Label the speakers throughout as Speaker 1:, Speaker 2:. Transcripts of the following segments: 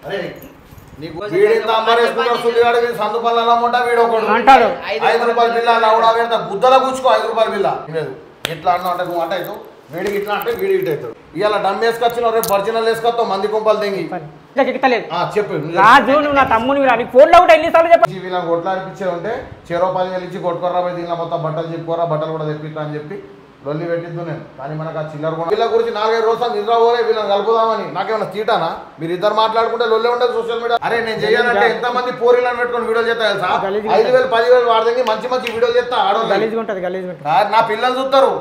Speaker 1: అరే నీకు వీడింత అమ్మరేసుకున్నాడు సుల్లిగాడు వీడు సందు పళ్ళ అమ్మంటా వీడు ఒకడు అంటాడు 5 రూపాయల బిల్ల లౌడా పెడతా గుద్దల కూర్చుకో 5 రూపాయల బిల్ల లేదు ఇట్లా అన్న అంటే నువ్వు అంటే అవుతావు వీడికి ఇట్లా అంటే వీడి ఇటు అవుతాడు ఇవాళ డమ్ వేసుకొచ్చినావు రేపు ఒరిజినల్ వేసుకొస్తావు మంది కుంపలు తెంగి చెప్పు
Speaker 2: రాజు నువ్వు నా తమ్ముని ఫోన్లో కూడా ఎన్నిసార్లు చెప్పి
Speaker 1: వీళ్ళని కొట్లా అనిపించే ఉంటే చెరో 10,000 ఇచ్చి కొట్టుకోరా పోయి దీనిలో మొత్తం బట్టలు చెప్పుకోరా బట్టలు కూడా తెప్పిస్తా అని చెప్పి లొల్లి పెట్టిద్దు నేను కానీ మనకు ఆ చిల్లర కూడా వీళ్ళ గురించి 4-5 రోజులు నిద్ర పోలే వీళ్ళని కలుపుదామని నాకేమన్నా తీటానా మీరు ఇద్దరు మాట్లాడుకుంటే లొల్లే ఉండదు సోషల్ మీడియా అరే నేను చేయాలంటే ఎంతమంది పోరీలను పెట్టుకొని వీడియోలు చేస్తా తెలుసా 5,000-10,000 వాడదంగి మంచి మంచి వీడియోలు చేస్తా ఆడవాళ్ళు నా పిల్లలు చూస్తారు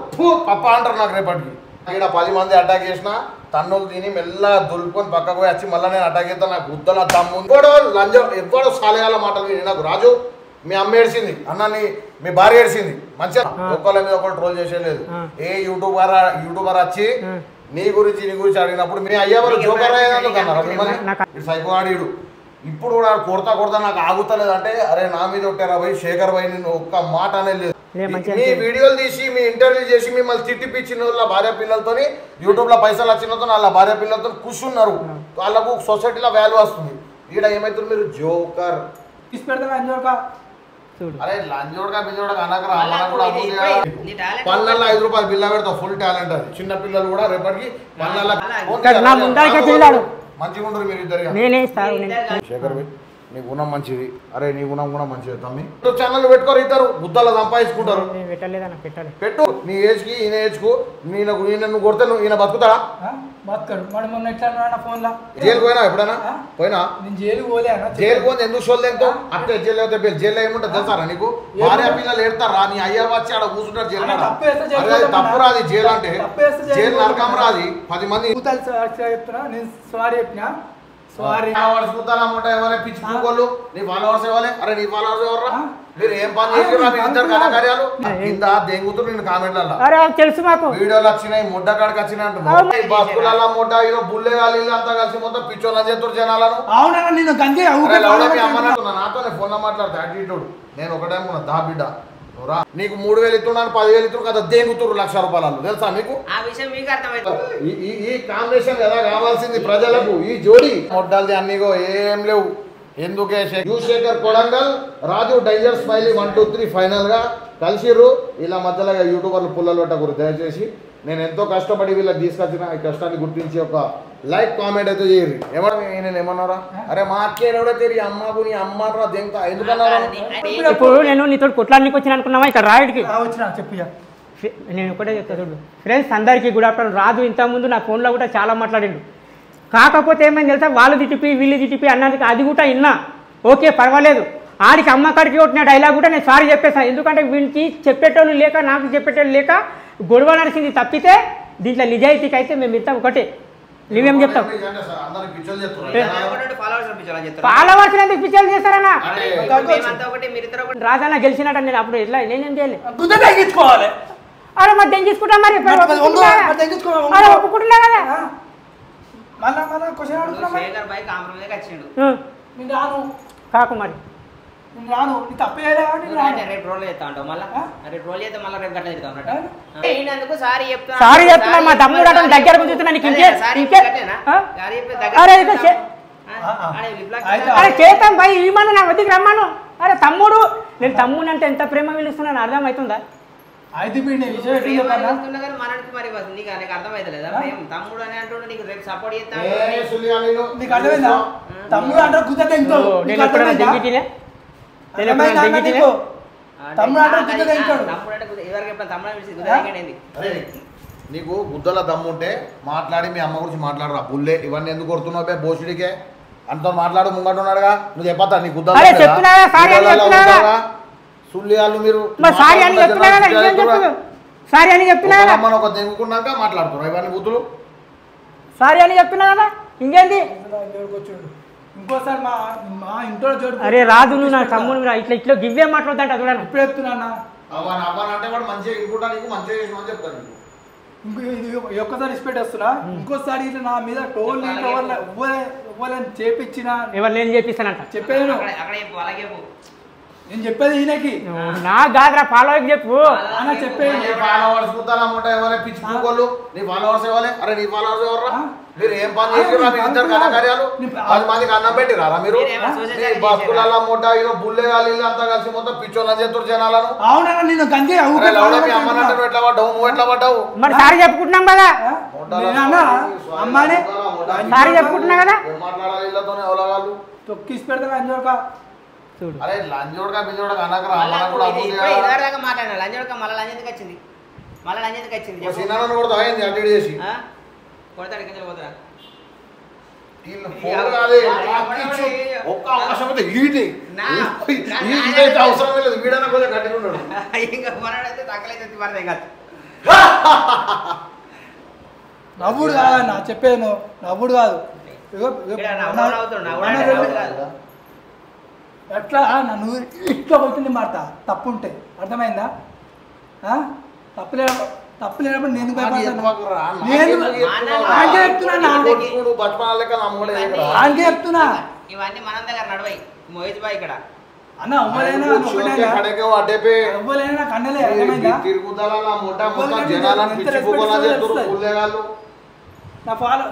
Speaker 1: పప్ప అంటారు నాకు రేపటికి ఇక్కడ 10 మంది అటాక్ చేసినా తన్నులు తిని మెల్లగా దులుపుకొని పక్కకు పోయి వచ్చి మళ్ళీ నేను అటాక్ చేస్తాను నాకు గుద్దల తమ్ము ఇంకోడో లంజం ఎవ్వడో సాలయాల మాటలు విని నాకు రాజు మీ అమ్మ ఏడ్చింది అన్నని మీ భార్య ఏడ్చింది మంచిగా ఒక్కళ్ళ మీద ఒకళ్ళు ట్రోల్ చేసేయలేదు ఏ యూట్యూబర్ వచ్చి నీ గురించి అడిగినప్పుడు మీ అయ్యవారు జోకర్ అయ్యేందుకన్నారు మిమ్మల్ని సైకోవాడీడు ఇప్పుడు కూడా కొడతా నాకు ఆగుతలేదు అంటే అరే నా మీద ఒట్టారా పోయి శేఖర్ భాయ్ నిన్ను ఒక్క మాట అనేది లేదు మీ వీడియోలు తీసి మీ ఇంటర్వ్యూ చేసి మిమ్మల్ని తిట్టిపిచ్చిన వాళ్ళ భార్య పిల్లలతో యూట్యూబ్ లో పైసలు వచ్చినతో వాళ్ళ భార్య పిల్లలతో కూర్చున్నారు వాళ్ళకు సొసైటీలో వాల్యూ వస్తుంది ఈడ ఏమైతుంది మీరు జోకర్ అరే లంజోడగా బిజోడగా అనకరా పళ్ళల్లో 5 రూపాయలు బిల్ల పెడతావు ఫుల్ టాలెంట్ అది చిన్న పిల్లలు కూడా రేపటికి పళ్ళల్లో మంచిగా ఉండరు మీరు ఇద్దరు శేఖర్ నీ గుణం మంచిది అరే నీ గుణం కూడా మంచిది తమ్మి ఛానల్ పెట్టుకోరు ఇద్దరు గుద్దలు సంపాదించుకుంటారు పెట్టు నీ ఏజ్ కి ఈయన ఏజ్ కు ఈయన కొడితే నువ్వు ఈయన బతుకుతాడా జైలు పోయినా ఎప్పుడైనా పోయినా జైలు పోతే ఎందుకు షోల్ తెంతావు అంటే జైలు అయితే జైలు ఏముంటుంది తెలుసారా నీకు భార్య పిల్లలు ఏడతారా నీ అయ్య వచ్చి ఆడ కూర్చుంటారు జైలు తప్పు రాది జైలు అంటే జైలు నరకం రాది 10 మంది పిచ్చి పూకోళ్ళు నీ ఫాలోవర్స్ ఇవ్వాలి అరే నీ ఫాలోవర్స్ ఎవర్రా మీరు ఏం పని చేసారు కళాకార్యాలు కింద దెంగుతూ నేను కామెంట్లలో
Speaker 2: తెలుసు మాకు
Speaker 1: వీడియోలు వచ్చినాయి ముడ్డ కాడికి వచ్చినాయి అంటున్నాయి బస్సులలో ముడ్డ ఏదో బుల్లే వాళ్ళు అంతా కలిసి మొత్తం పిచ్చోళ్ళ చేతుడు జనాలను అమ్మనంటున్నా నాతోనే ఫోన్ లో మాట్లాడతా యాటిట్యూడ్ నేను ఒకటే దా బిడ్డ నీకు 3,000 ఇస్తున్నాను 10,000 ఇస్తున్నారు కదా దేంగుతురు 1,00,000 రూపాయలు తెలుసా మీకు ఈ కాంబినేషన్ ఎలా కావాల్సింది ప్రజలకు ఈ జోడి మొడ్డల్ది అన్నిగో ఏం లేవు ఎందుకే శేఖర్ కొడంగల్ రాజు డైజర్ స్మైలీ 1 2 3 ఫైనల్ గా కలిసిర్రు ఇలా మధ్యలో యూట్యూబర్లు పుల్లలు పెట్టకూడదు దయచేసి నేను ఎంతో కష్టపడి వీళ్ళకి తీసుకొచ్చిన ఈ కష్టాన్ని గుర్తించి ఒక లైక్ కామెంట్ అయితే చేయరు నేను ఏమన్నారా అరే మా అక్కేనోడో తెలియ అమ్మకు నీ అమ్మ దెంగ ఎందుకన్నారా
Speaker 2: ఇప్పుడు నేను నీతో కొట్లానికి వచ్చిన అనుకున్నావా ఇక్కడ రాయుడికి చెప్పు నేను ఒకటే చెప్తా చూడు ఫ్రెండ్స్ అందరికీ గుడ్ ఆఫ్టర్నూన్ రాజు ఇంతకుముందు నా ఫోన్లో కూడా చాలా మాట్లాడిండు కాకపోతే ఏమైంది తెలుసా వాళ్ళు తిట్టిపి వీళ్ళు తిట్టిపి అన్నది అది కూడా విన్నా ఓకే పర్వాలేదు ఆడికి అమ్మకాడికి కొట్టిన డైలాగ్ కూడా నేను సారీ చెప్పేసాను ఎందుకంటే వీళ్ళకి చెప్పేటోళ్ళు లేక నాకు చెప్పేటోళ్ళు లేక గొడవ నడిచింది తప్పితే దీంట్లో నిజాయితీకి అయితే మేము ఇంత ఒకటే నువ్వేం చెప్తావు ఫాలోవర్స్ ఎందుకు పిచ్చలు చేస్తారన్నా రాజన్న గెలిచినట్టు నేను అప్పుడు ఎట్లా నేనేం చేయలేదు అరే మరి తెంచుకుంటా మరి ఒప్పుకుంటున్నా కదా కాకు మరి సారీ చెప్తున్నా మా తమ్ముడు అతను దగ్గర కూర్చున్నా నీకు అరే చేద్దాం భయ్ ఇవ్వను నా వద్దకు రమ్మను అరే తమ్ముడు నేను తమ్ముడు అంటే ఎంత ప్రేమ పిలుస్తున్నాను అర్థం అవుతుందా
Speaker 1: నీకు గుద్దల దమ్ముంటే మాట్లాడి మీ అమ్మ గురించి మాట్లాడరా బుల్లే ఇవన్నీ ఎందుకు కొడుతున్నావు బోసుడికే అంత మాట్లాడు ముంగట్టున్నాడుగా నువ్వు చెప్పతా నీ గుద్దల సుల్లియాలు మీరు ఒక దెంగుకున్నాక మాట్లాడుతున్నారు ఇవన్నీ బుద్ధులు
Speaker 2: సారీ అని చెప్తున్నా కదా ఇంకేంది
Speaker 3: ఇంకోసారి మా ఇంట్లో
Speaker 2: అరే రాదు నువ్వు నా తమ్ముడు ఇట్లా ఇట్లా గివ్వే మాట్లాడుతుంట చూడండి
Speaker 3: ఇప్పుడు చెప్తున్నా ఒక్కసారి రెస్పెక్ట్ వస్తున్నా ఇంకోసారి నా మీద టోల్ చేపించిన
Speaker 2: ఎవరు నేను చేపిస్తానంట
Speaker 3: చెప్పాను నేను చెప్పేది ఈయనకి
Speaker 2: నా కాదురా ఫాలోవర్కి చెప్పు.
Speaker 3: అన్న చెప్పేది
Speaker 1: నీ ఫాలోవర్స్ కుతాలన్నమాట ఇవ్వాలి పిచ్చి పూకోళ్ళు. నీ ఫాలోవర్స్ ఇవ్వాలి. అరే నీ ఫాలోవర్స్ ఎవర్రా? మీరు ఏం పని చేసిరా? మీ ఇద్దరు ఘనకార్యాలు 10 మందికి అన్నం పెట్టిరా మీరు? బతుకులలో మూట ఇదో బుల్లే వాళ్ళు అంతా కలిసి మొత్తం పిచ్చోళ్ళని చెప్తారు జనాలను.
Speaker 3: అవునన్నా నేను గంజే
Speaker 1: మీ అమ్మనంటే ఎట్లా పడ్డావు? నువ్వు ఎట్లా పడ్డావు?
Speaker 2: మరి సారీ చెప్పుకుంటున్నాం కదా,
Speaker 3: అమ్మాని
Speaker 2: సారీ చెప్పుకుంటున్నా కదా.
Speaker 1: ఏం మాట్లాడాలి వీళ్ళతోనే ఎవరు?
Speaker 3: తొక్కిసి పెడతా అంజోక
Speaker 2: చూడు
Speaker 1: అరే లంజోడక బిజోడక అనకరా.
Speaker 4: ఇదివరదాకా మాట్లాడినా లంజోడక మళ్ళీ లంజెందుకు వచ్చింది, మళ్ళీ లంజెందుకు వచ్చింది
Speaker 1: సినిమాను కూడా అయింది అడ్డు చేసి
Speaker 4: కొడతాడు కింద పోతారా
Speaker 1: ఒక్క అవకాశం అయితే ఈటి ఈటైతే అవసరం లేదు. వీడైనా కొంచెం గట్టిగా ఉన్నాడు.
Speaker 4: ఇంకా మనడైతే తగ్గలైతే పడతాయి కాదు.
Speaker 3: నవ్వుడు కాదన్న చెప్పేది, నవ్వుడు కాదు. ఎట్లా నన్ను ఇట్లా కొట్టింది మాట తప్పు ఉంటే అర్థమైందా? తప్పు లేనప్పుడు నేను చెప్తున్నా
Speaker 4: ఇవన్నీ మనం దగ్గర నడవై మోహిత్ బాయ్ ఇక్కడ
Speaker 3: అన్న అవ్వలేనా అవ్వలేనా కన్నలే అర్థమైందా? నా ఫాలో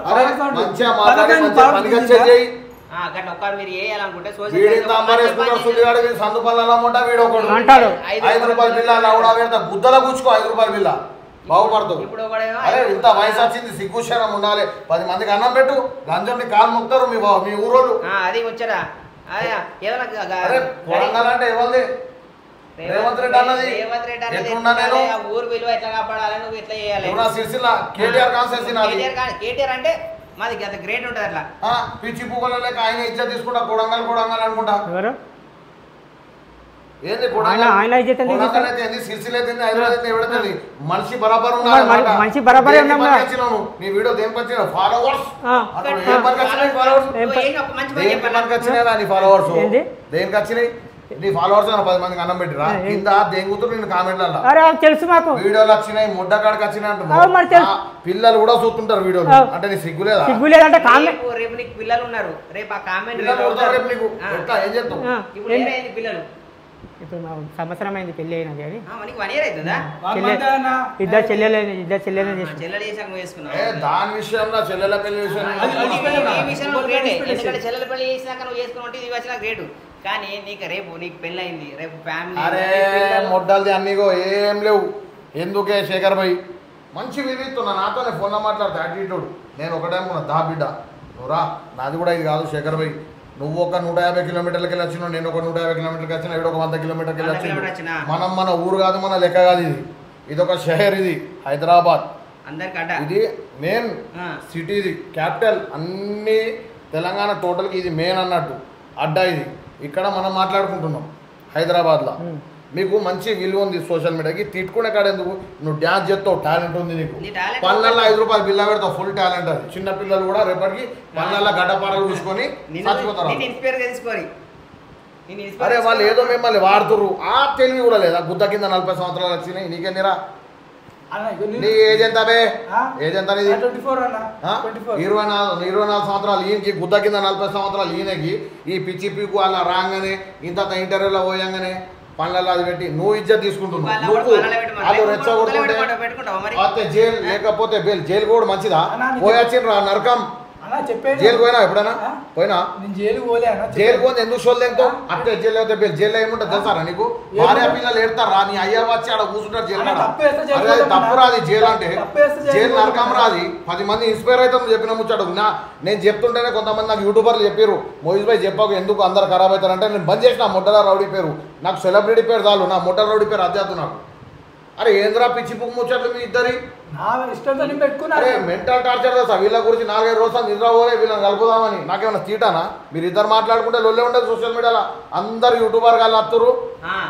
Speaker 4: మీరు వేయాలనుకుంటే
Speaker 1: గుద్దల కూర్చుకో 5 రూపాయల బిల్ల బాగుపడతావు.
Speaker 4: ఇప్పుడు
Speaker 1: అరే ఇంత వయసు వచ్చింది, సిగ్గుశరం ఉండాలి. 10 మందికి అన్నం పెట్టు. లంచంని కాలు మొక్తారు మీ ఊరోళ్ళు.
Speaker 4: అది వచ్చారా
Speaker 1: అంటే ఎవరిది? రేవంత్ రెడ్డి అన్నది. ఎట్లున్నా నేను
Speaker 4: ఊరు విలువ ఎట్లా కాపాడాలి, నువ్వు ఎట్లా చేయాలి?
Speaker 1: సిరిసిల్ల కేటీఆర్ కాన్సెన్సీ
Speaker 4: కేటీఆర్ అంటే మాది అంత గ్రేట్ ఉంటుంది అట్లా.
Speaker 1: పిచ్చి పూగల లేక ఆయన ఇజ్జత్ తీసుకుంటా కొడంగల్ అనుకుంటా. ఏంది సిరిసిల్ల అయితే హైదరాబాద్ ఎవడైతే మనిషి బరాబర్
Speaker 2: మనిషి బరాబర్
Speaker 1: నీ వీడియో దేనికి వచ్చిన ఫాలోవర్స్ నీ ఫాలోవర్స్ దేనికి వచ్చినాయి? నీ ఫాలోవర్స్ 10 మందికి అన్నం పెట్టిరా కింద దేంగుతురు నేను కామెంట్లలో
Speaker 2: తెలుసు మాకు
Speaker 1: వీడియోలు వచ్చినాయి, ముడ్డ కాడికి వచ్చినాయి అంటున్నావు. పిల్లలు కూడా చూస్తుంటారు వీడియోలు. అంటే నీ సిగ్గులేదా?
Speaker 2: సిగ్గులేదంటే
Speaker 4: రేపు నీకు పిల్లలు ఉన్నారు, రేపు ఆ కామెంట్
Speaker 1: రేపు నీకు ఎట్లా ఏం చేస్తావు?
Speaker 4: పిల్లలు
Speaker 2: ఇప్పుడు మా సంవత్సరం అయింది పెళ్లి అయినది అని.
Speaker 4: 1 year అవుతుందా?
Speaker 2: ఇద్దరు చెల్లెలే
Speaker 1: దాని విషయంలో చెల్లెల పెళ్లి
Speaker 4: విషయంలో చెల్లెల పెళ్లి చేసినాక నువ్వు చేసుకుని ఇది వచ్చిన గ్రేట్. కానీ నీకు పెళ్ళి అయింది, రేపు ఫ్యామిలీ.
Speaker 1: అరే మొడ్డల్ది అన్నీగో ఏం లేవు. ఎందుకే శేఖర్ భాయ్ మంచి విధిస్తున్నా, నాతోనే ఫోన్లో మాట్లాడితే యాటిట్యూడ్. నేను ఒకటే అనుకున్నా దా బిడ్డ నువ్వురా, నాది కూడా ఇది కాదు శేఖర్ భాయ్. నువ్వు ఒక 150 కిలోమీటర్లకి వెళ్ళి వచ్చినావు, నేను ఒక 150 కిలోమీటర్కి వచ్చినా, ఇక్కడ ఒక 100 కిలోమీటర్కి వెళ్ళి వచ్చినా. మన ఊరు కాదు, మన లెక్క కాదు. ఇది ఒక షహర్, ఇది హైదరాబాద్. ఇది మెయిన్ సిటీ, ఇది క్యాపిటల్. అన్ని తెలంగాణ టోటల్కి ఇది మెయిన్ అన్నట్టు అడ్డా. ఇది ఇక్కడ మనం మాట్లాడుకుంటున్నాం హైదరాబాద్లో. మీకు మంచి విలువ ఉంది సోషల్ మీడియాకి. తిట్టుకునే కాడ ఎందుకు? నువ్వు డ్యాన్స్ చేస్తావు, టాలెంట్ ఉంది నీకు. పళ్ళల్లో 5 రూపాయలు బిల్ల పెడతావు, ఫుల్ టాలెంట్ అది. చిన్న పిల్లలు కూడా రేపటికి పళ్ళల్లో గడ్డపారలు చూసుకొని చచ్చిపోతారు. అరే వాళ్ళు ఏదో మిమ్మల్ని వాడుతుర్రు, ఆ తెలివి కూడా లేదా? గుద్ద కింద 40 సంవత్సరాలు వచ్చినాయి, నీకేందిరా? నీ ఏజ్ ఎంత బే? ఏజ్ ఎంత? 24 సంవత్సరాలు ఈయనకి, గుద్ద కింద 40 సంవత్సరాలు ఈయనకి. ఈ పిచ్చి పీకు అలా రాగానే ఇంత ఇంటర్వ్యూలో పోయంగానే పనులలో అది పెట్టి నువ్వు ఇజ్జత్ తీసుకుంటున్నావు. నువ్వు అది రెచ్చగొడుతుంటే జైలు లేకపోతే బెయిల్. జైలు కూడా మంచిదా? పోయొచ్చిండ్రా నరకం. జైలు పోయినా ఎప్పుడైనా? పోయినా జైలు పోతే ఎందుకు షోల్ తింటావు? అట్టే జైలు అయితే బెయిల్. జైలు ఏముంటుంది తెలుసారా నీకు? భార్య పిల్లలు ఎడతారా? నీ అయ్యా వచ్చి ఆడ కూర్చుంటారు జైలు. అదే తప్పు రాది జైలు అంటే. జైలు నరకం రాది. 10 మంది ఇన్స్పైర్ అవుతాం చెప్పిన ముచ్చాడు. నేను చెప్తుంటేనే కొంతమంది నాకు యూట్యూబర్లు చెప్పారు, మోహిత్ భాయ్ చెప్పాకు ఎందుకు అందరు ఖరాబ్ అవుతారంటే నేను బంద్ చేసిన మొట్టల రౌడీ పేరు. నాకు సెలబ్రిటీ పేరు చాలు, నా మొట్టల రౌడీ పేరు అధ్యాత్మ నాకు. అరే ఏంద్రా పిచ్చి పువ్వు ముచ్చట్లు మీ ఇద్దరి? అరే మెంటల్ టార్చర్ తెలుసా వీళ్ళ గురించి? 4-5 రోజులు నిద్ర పోలే వీళ్ళని కలుపుదామని. నాకేమన్నా తీటానా? మీరు ఇద్దరు మాట్లాడుకుంటే లొల్లే ఉండదు సోషల్ మీడియాలో. అందరు యూట్యూబర్ కాళ్ళు వస్తురు.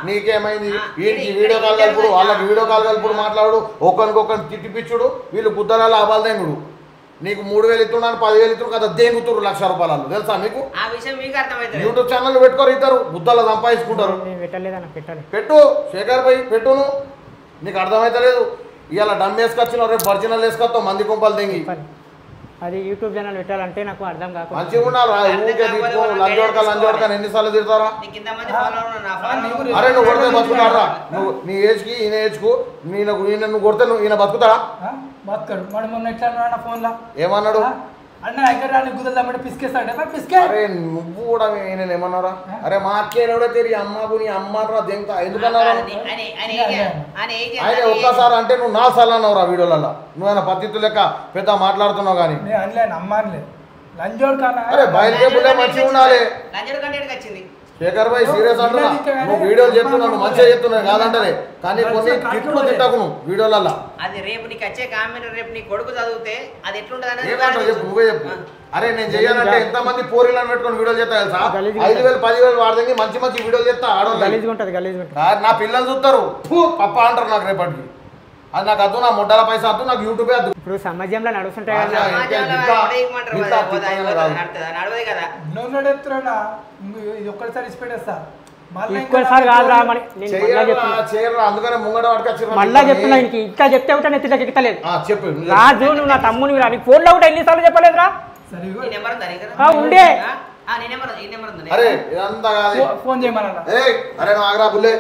Speaker 1: నీకేమైంది? వీడికి వీడియో కాల్ కలుపుడు, వాళ్ళకి వీడియో కాల్ కలుపుడు, మాట్లాడు, ఒకరికొకరిని తిట్టిపిచ్చుడు. వీళ్ళు గుద్దలలో అబాలదేంగుడు. నీకు 3000 ఇస్తున్నాను, 10,000 ఇస్తున్నారు కదా, దేంగుతురు 1,00,000 రూపాయలు. తెలుసా మీకు? యూట్యూబ్ ఛానల్ పెట్టుకోరు, ఇద్దరు గుద్దలు సంపాదించుకుంటారు. పెట్టు శేఖర్ భాయ్, పెట్టును. నీకు అర్థమైతలేదు. ఇవాళ డమ్ వేసుకొచ్చినావు, రేపు ఒరిజినల్ వేసుకొస్తావు, మంది కుంపలు తెంగి.
Speaker 2: అది యూట్యూబ్ ఛానల్ పెట్టాలంటే నాకు అర్థం కాకుండా
Speaker 1: మంచిగా ఉండాలి ఊరికే తీసుకో లంజోడక ఎన్నిసార్లు తిడతారా
Speaker 4: నీకు ఇంతమంది follower ఉన్నారు, నా follower
Speaker 1: అరే నువ్వు కొడితే బతుకుతాడా నువ్వు నీ ఏజ్కి ఈయన ఏజ్కు ఈయన నువ్వు కొడితే నువ్వు ఈయన బతుకుతాడా
Speaker 3: బతకడు మరి మొన్న ఎట్లా అన్నాడు నా ఫోన్లో
Speaker 1: ఏమన్నాడు
Speaker 3: అన్న ఎక్కడ గుద్దలు పిసికేస్తాడు పిసికే
Speaker 1: అరే నువ్వు కూడా ఈయన ఏమన్నారా అరే మా అక్కేనోడే తెరి అమ్మకు నీ అమ్మారా దేంతా ఎందుకన్నారా ఆయన ఒక్కసారి అంటే నువ్వు 4 సార్లు అన్నావురా వీడియోలలో నువ్వు పద్ధతులు లెక్క పెద్ద మాట్లాడుతున్నావు కానీ
Speaker 3: నేను అనలేను అమ్మానులే లంజోడు కన్నా
Speaker 1: అరే బయలుదేపులే మంచిగా ఉండాలి
Speaker 4: లంజోడు కంటే వచ్చింది
Speaker 1: శేఖర్ భాయ్ సీరియస్ అంటున్నా నువ్వు వీడియోలు చెప్తున్నావు మంచిగా చెప్తున్నావు కాదంటే కానీ కొన్ని తిట్లు తిట్టకు నువ్వు వీడియోలలో
Speaker 4: అది రేపు నీకు వచ్చే కామెంట్ రేపు నీ కొడుకు చదివితే అది ఎట్లుంటది
Speaker 1: ఏమంటావు చెప్పు నువ్వే చెప్పు అరే నేను చెయ్యాలంటే ఎంతమంది పోరీలను పెట్టుకొని వీడియోలు చేస్తా తెలుసా 5,000 10,000 వాడదంగి మంచి మంచి వీడియోలు చేస్తా ఆడవాళ్ళు నా పిల్లలు చూస్తారు పప్ప అంటారు నాకు రేపటికి అది నాకు అద్దు నా ముడ్డల పైసా అద్దు నాకు యూట్యూబే అద్దు
Speaker 2: ఇప్పుడు సమాజంలో నడుస్తుంటాయి
Speaker 3: ఇది ఒక్కసారి ఇచ్చిపెట్టేస్తా
Speaker 2: ఇంకోసారి కాదురా మరి
Speaker 1: అందుకనే ముంగడ
Speaker 2: మళ్ళా చెప్తున్నా ఇంకా చెప్తే ఒకటే నెత్తికి ఎక్కలేదు
Speaker 1: చెప్పు
Speaker 2: రాజు నువ్వు నా తమ్ముని నీ ఫోన్ లో కూడా ఎన్నిసార్లు చెప్పలేదురా ఉండే
Speaker 1: అరే ఇదంతా కాదు
Speaker 3: ఫోన్ చేయమన్నా
Speaker 1: అరే నువ్వు ఆగరా బుల్లే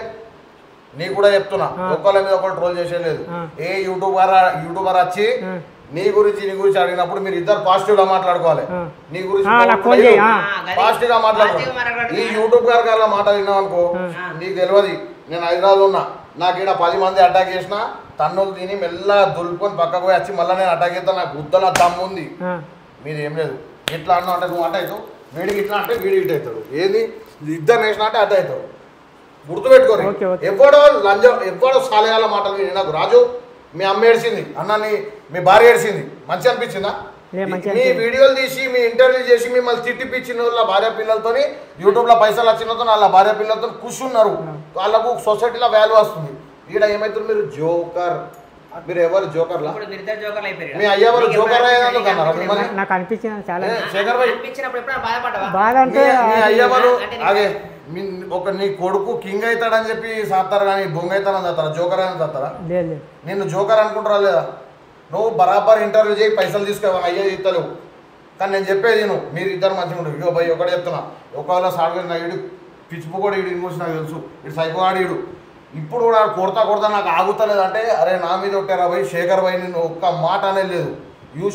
Speaker 1: నీకు కూడా చెప్తున్నా ఒక్కళ్ళ మీద ఒకళ్ళు ట్రోల్ చేసేలేదు ఏ యూట్యూబర్ వచ్చి నీ గురించి అడిగినప్పుడు మీరు ఇద్దరు పాజిటివ్ గా మాట్లాడుకోవాలి నీ గురించి పాజిటివ్ గా మాట్లాడుకోవాలి ఈ యూట్యూబ్ గారు మాట విన్నావు అనుకో నీకు తెలియదు నేను హైదరాబాద్ ఉన్నా నాకు ఇక్కడ 10 మంది అటాక్ చేసిన తన్నులు తిని మెల్ల దులుపుకొని పక్కకు పోయి వచ్చి మళ్ళీ నేను అటాక్ చేస్తా నాకు గుద్దల దమ్ము ఉంది మీరు ఏం లేదు ఇట్లా అన్నా అంటే నువ్వు అట అవుతావు వీడికి ఇట్లా అంటే వీడికి ఇటు అవుతాడు ఏది ఇద్దరు వేసినా అంటే అట అవుతాడు గుర్తుపెట్టుకోరు ఎవ్వడో సాలయాల మాటలు విని నాకు రాజు మీ అమ్మ ఏడ్చింది అన్నని మీ భార్య ఏడ్చింది మంచి అనిపించిందా మీ వీడియోలు తీసి మీ ఇంటర్వ్యూ చేసి మిమ్మల్ని తిట్టిపించిన వాళ్ళ భార్య పిల్లలతో యూట్యూబ్లో పైసలు వచ్చినతో వాళ్ళ భార్య పిల్లలతో కూర్చున్నారు వాళ్ళకు సొసైటీలో వాల్యూ వస్తుంది ఇక్కడ ఏమైతుంది మీరు జోకర్ మీరు ఎవరు జోకర్లా మీ అయ్యవారు జోకర్
Speaker 2: నాకు అనిపించింది చాలా
Speaker 1: శేఖర్ భాయ్
Speaker 2: బాధ అంటే
Speaker 1: మీ అయ్యవారు అదే నీ కొడుకు కింగ్ అవుతాడని చెప్పి సాత్తారు కానీ బొంగ అవుతాడని చస్తారా జోకర్ అని చస్తారా నిన్ను జోకర్ అనుకుంటారా లేదా నువ్వు బరాబర్ ఇంటర్వ్యూ చేయి పైసలు తీసుకోవాలి అయ్యే ఇస్తలేవు కానీ నేను చెప్పేది నువ్వు మీరు ఇద్దరు మంచిగా ఉండవు ఇగో భయ్ ఒకటే చెప్తున్నా ఒకవేళ సాగుతుంది ఈడు పిచ్చిపు కూడా ఈడు గురించి నాకు తెలుసు ఇటు సైకోగాడు ఈడు ఇప్పుడు కూడా కొడతా నాకు ఆగుతలేదు అంటే అరే నా మీద ఒట్టారా భయ్ శేఖర్ భయ్ నిన్ను ఒక్క మాట అనేది లేదు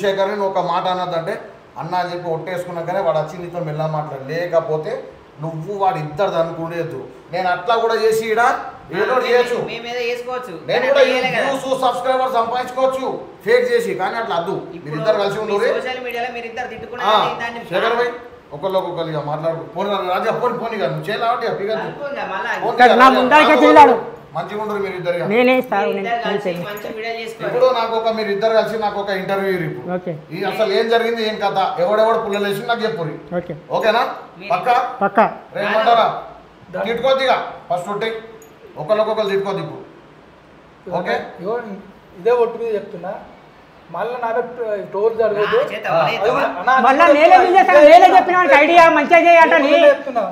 Speaker 1: శేఖర్ని నువ్వు ఒక మాట అన్నదంటే అన్న అని చెప్పి ఒట్టేసుకున్నాకనే వాడు వచ్చి నీతో మెల్ల మాట్లాడు లేకపోతే నువ్వు వాడు ఇద్దరు అనుకునేద్దు నేను అట్లా కూడా చేసి ఈడ ఏదో చేయొచ్చు నేను కూడా వ్యూస్ సబ్స్క్రైబర్ సంపాదించుకోవచ్చు ఫేక్ చేసి కానీ అట్లా అద్దు మీరు ఇద్దరు కలిసి ఉండరు శేఖర్ భాయ్ ఒకళ్ళొకళ్ళు మాట్లాడు పోనీ రాజా పోనీ కాదు నువ్వు చేయాలి మంచిగా ఉండరు మీరు ఇద్దరు ఇప్పుడు నాకు మీరు ఇద్దరు కలిసి నాకు ఒక ఇంటర్వ్యూ అసలు ఏం జరిగింది ఏం కథ ఎవడెవడు పుల్లలు వేసి నాకు చెప్పు ఓకేనా పక్క రేమంటారా తిట్టుకోద్దిగా ఫస్ట్ ఉంటే ఒకళ్ళొకళ్ళు తిట్టుకోద్ది ఇప్పుడు ఓకే
Speaker 3: ఇదే ఒట్టు మీద చెప్తున్నా మళ్ళీ నాకు టోర్ జరగదు
Speaker 2: ఐడియా మంచిగా
Speaker 3: చెప్తున్నా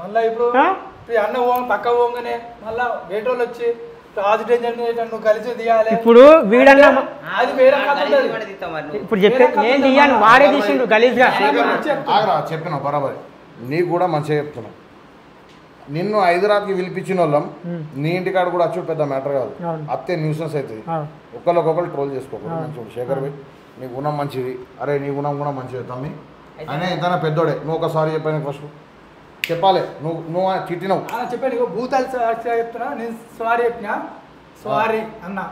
Speaker 3: మళ్ళీ ఇప్పుడు అన్న పక్క పోగానే మళ్ళా వేటోళ్ళు వచ్చి రాజు నువ్వు కలిసి తీయాలి
Speaker 2: ఇప్పుడు వీడన్నా
Speaker 3: అది వేరే
Speaker 2: ఇప్పుడు చెప్పే నేను తీయాను వాడే తీసిండు గలీజ్గా
Speaker 1: చెప్పిన బరాబర్ నీకు కూడా మంచిగా చెప్తున్నా నిన్ను హైదరాబాద్కి పిలిపించిన వాళ్ళం నీ ఇంటికాడ కూడా వచ్చి పెద్ద మ్యాటర్ కాదు అత్తే న్యూసెన్స్ అవుతుంది ఒకళ్ళొకళ్ళు ట్రోల్ చేసుకోకూడదు శేఖర్ భాయ్ నీ గుణం మంచిది అరే నీ గుణం కూడా మంచిది తమ్మి అయినా ఎంతైనా పెద్దోడే నువ్వు ఒకసారి చెప్పాను ఫస్ట్ చెప్పాలి నువ్వు తిట్టినావు
Speaker 3: చెప్పాను భూతాలు చెప్తున్నా నేను సారీ చెప్పినా సారీ అన్నా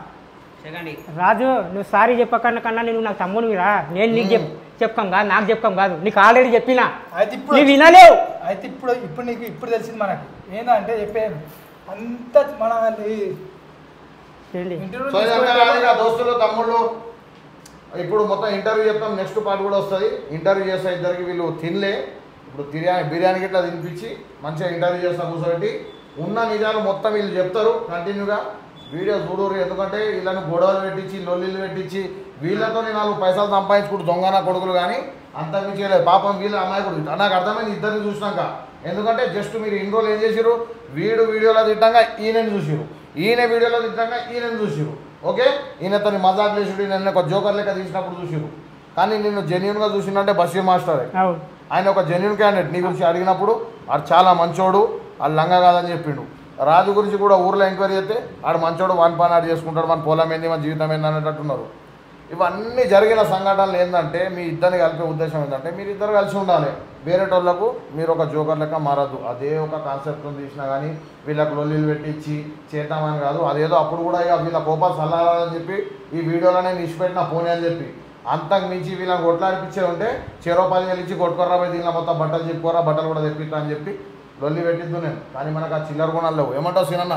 Speaker 2: రాజు నువ్వు సారీ చెప్పకన్నా కన్నా నేను నాకు తమ్మునివిరా నేను నీకు చెప్పాం కాదు నాకు చెప్పాం కాదు నీకు ఆల్రెడీ చెప్పినా
Speaker 3: అయితే ఇప్పుడు
Speaker 2: వినలేవు
Speaker 3: అయితే ఇప్పుడు నీకు ఇప్పుడు తెలిసింది మనకి ఏంటంటే చెప్పాను అంత మన
Speaker 1: దోస్తులు తమ్ముళ్ళు ఇప్పుడు మొత్తం ఇంటర్వ్యూ చెప్తాం నెక్స్ట్ పార్ట్ కూడా వస్తుంది ఇంటర్వ్యూ చేస్తా ఇద్దరికి వీళ్ళు తినలే ఇప్పుడు బిర్యానీ గిట్లా తినిపించి మంచిగా ఇంటర్వ్యూ చేస్తా కూర్చోబెట్టి ఉన్న నిజాలు మొత్తం వీళ్ళు చెప్తారు కంటిన్యూగా వీడియో చూడరు ఎందుకంటే వీళ్ళని గొడవలు పెట్టించి లొల్లిలు పెట్టించి వీళ్ళతో 4 పైసలు సంపాదించుకుంటూ దొంగన కొడుకులు కానీ అంతకు చేయలేదు పాపం వీళ్ళు అమాయకుడు నాకు అర్థమైంది ఇద్దరిని చూసినాక ఎందుకంటే జస్ట్ మీరు ఇన్ని రోజులు ఏం చేసిరు వీడియోలో తిట్టంగా ఈయనని చూసిరు ఈయన వీడియోలో తిట్టంగా ఈయనని చూసిరు ఓకే ఈయనతో మజాక్ లేచుడు ఈయన ఒక జోకర్ లెక్క తీసినప్పుడు చూసిరు కానీ నిన్ను జెన్యున్గా చూసిందంటే బషీర్ మాస్టరే.
Speaker 2: అవును
Speaker 1: ఆయన ఒక జెన్యున్ క్యాండిడేట్. నీ గురించి అడిగినప్పుడు ఆడు చాలా మంచోడు, ఆడు లంగా కాదని చెప్పిండు. రాజు గురించి కూడా ఊర్లో ఎంక్వైరీ చేస్తే ఆడు మంచోడు, వన్ పని ఆడు చేసుకుంటాడు, మన పొలం ఏంది, మన జీవితం ఏంది అనేటట్టున్నారు. ఇవన్నీ జరిగిన సంఘటనలు ఏంటంటే మీ ఇద్దరిని కలిపే ఉద్దేశం ఏంటంటే మీరు ఇద్దరు కలిసి ఉండాలి. వేరేటోళ్లకు మీరు ఒక జోకర్ లెక్క మారద్దు. అదే ఒక కాన్సెప్ట్తో తీసినా కానీ వీళ్ళకు లొల్లీలు పెట్టించి చేద్దామని కాదు. అదేదో అప్పుడు కూడా ఇక వీళ్ళ కోపాలు చల్లాలని చెప్పి ఈ వీడియోలోనే నిష్పెట్టిన పోనీ అని చెప్పి అంతకు మించి వీళ్ళని కొట్లాడిపించే ఉంటే 10,000 ఇచ్చి కొట్టుకోరా పోయి దీనిలో మొత్తం బట్టలు చెప్పుకోరా, బట్టలు కూడా తెప్పిస్తా అని చెప్పి లొల్లి పెట్టిద్దు నేను. కానీ మనకు ఆ చిల్లర గుణాలు లేవు. ఏమంటావు సీనన్న?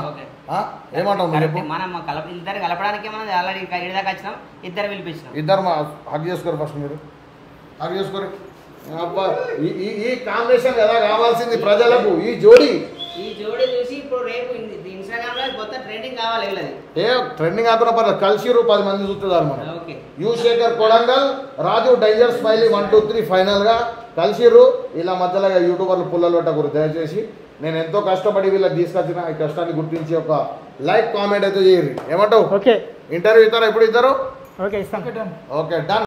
Speaker 1: ఏమంటావు నువ్వు చెప్పు.
Speaker 4: మనం ఇద్దరు కలపడానికి మనం ఆల్రెడీ ఇడిదాకా వచ్చినాం, ఇద్దరు పిలిపించినాం.
Speaker 1: ఇద్దరు హక్ చేసుకోరు ఫస్ట్, మీరు హక్ చేసుకోరు. అబ్బా ఈ కాంబినేషన్ ఎలా కావాల్సింది ప్రజలకు, ఈ జోడీ
Speaker 4: చూసి ఇప్పుడు రేపు ఇన్స్టాగ్రామ్ లో మొత్తం ట్రెండింగ్ కావాలి.
Speaker 1: ఏ ట్రెండింగ్ ఆకున్న పర్లేదు, కలిసిరు 10 మంది చూస్తున్నారు మనం.
Speaker 4: Okay,
Speaker 1: you Shekhar Kodangal, Raju danger smiley 1 2 3 ఫైనల్గా కలిసిరు. ఇలా మధ్యలో యూట్యూబర్లు పుల్లలు పెట్టకూడదు దయచేసి. నేను ఎంతో కష్టపడి వీళ్ళకి తీసుకొచ్చిన ఈ కష్టాన్ని గుర్తించి ఒక లైక్ కామెంట్ అయితే చేయరు. ఏమంటావు?
Speaker 2: ఓకే
Speaker 1: ఇంటర్వ్యూ ఇస్తారా? ఎప్పుడు ఇద్దరు?
Speaker 2: ఓకే ఇస్తాం.
Speaker 1: Okay done.